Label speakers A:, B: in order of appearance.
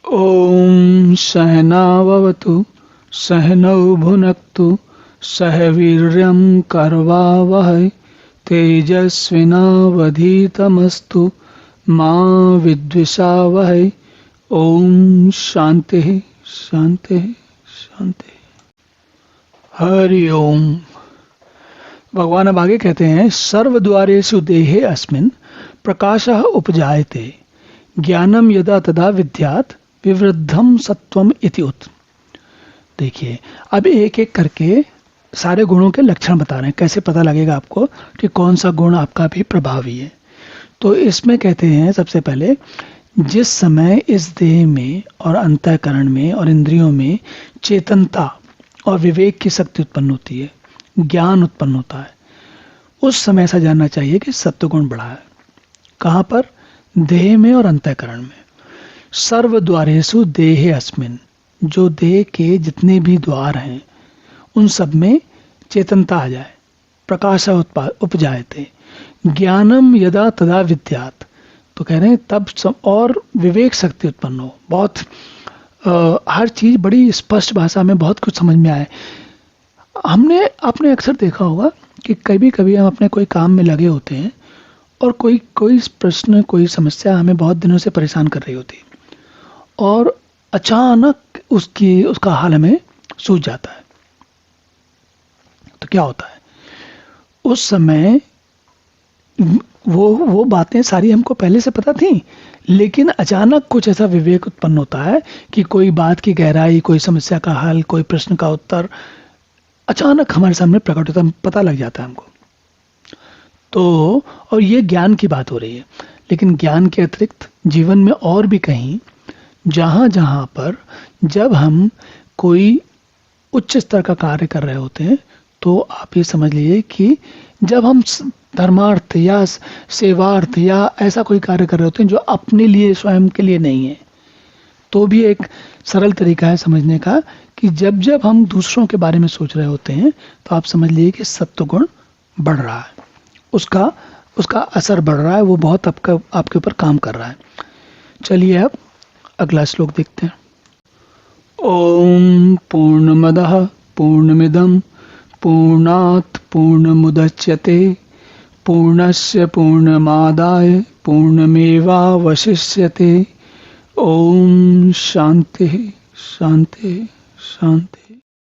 A: ॐ सहनाववतु सहनौ भुनक्तु सह वीर्यं करवावहै तेजस्विनावधीतमस्तु मा विद्विषावहै। ॐ शांति शांति शांति। हरि ओम। भगवान अब आगे कहते हैं, सर्वद्वारेषु देहे अस्मिन् प्रकाशः उपजायते ज्ञानम यदा तदा विद्यात् विवृद्धम सत्वम इति उत। देखिए, अब एक एक करके सारे गुणों के लक्षण बता रहे हैं, कैसे पता लगेगा आपको कि कौन सा गुण आपका भी प्रभावी है। तो इसमें कहते हैं, सबसे पहले जिस समय इस देह में और अंतःकरण में और इंद्रियों में चेतनता और विवेक की शक्ति उत्पन्न होती है, ज्ञान उत्पन्न होता है, उस समय ऐसा जानना चाहिए कि सत्वगुण बढ़ा है। कहाँ पर? देह में और अंतःकरण में। सर्वद्वारेषु देहे अस्मिन्, जो देह के जितने भी द्वार हैं उन सब में चेतनता आ जाए, प्रकाश उपजायते ज्ञानम यदा तदा विद्यात्। तो कह रहे हैं तब और विवेक शक्ति उत्पन्न हो। बहुत हर चीज बड़ी स्पष्ट भाषा में बहुत कुछ समझ में आए। आपने अक्सर देखा होगा कि कभी कभी हम अपने कोई काम में लगे होते हैं और कोई प्रश्न, कोई समस्या हमें बहुत दिनों से परेशान कर रही होती है और अचानक उसका हाल हमें सूझ जाता है। तो क्या होता है? उस समय वो बातें सारी हमको पहले से पता थी, लेकिन अचानक कुछ ऐसा विवेक उत्पन्न होता है कि कोई बात की गहराई, कोई समस्या का हल, कोई प्रश्न का उत्तर अचानक हमारे सामने प्रकट होता है, पता लग जाता है हमको। तो और ये ज्ञान की बात हो रही है, लेकिन ज्ञान के अतिरिक्त जीवन में और भी कहीं जहाँ जहाँ पर जब हम कोई उच्च स्तर का कार्य कर रहे होते हैं, तो आप ये समझ लीजिए कि जब हम धर्मार्थ या सेवार्थ या ऐसा कोई कार्य कर रहे होते हैं जो अपने लिए, स्वयं के लिए नहीं है, तो भी एक सरल तरीका है समझने का कि जब जब हम दूसरों के बारे में सोच रहे होते हैं तो आप समझ लीजिए कि सत्वगुण बढ़ रहा है, उसका असर बढ़ रहा है, वो बहुत आपके ऊपर काम कर रहा है। चलिए अब अगला श्लोक देखते हैं। ओम पूर्णमदः पूर्णमिदं पूर्णात् पूर्णमुदच्यते पूर्णस्य पूर्णमादाय पूर्णमेवावशिष्यते। ओम शांति शांति शांति।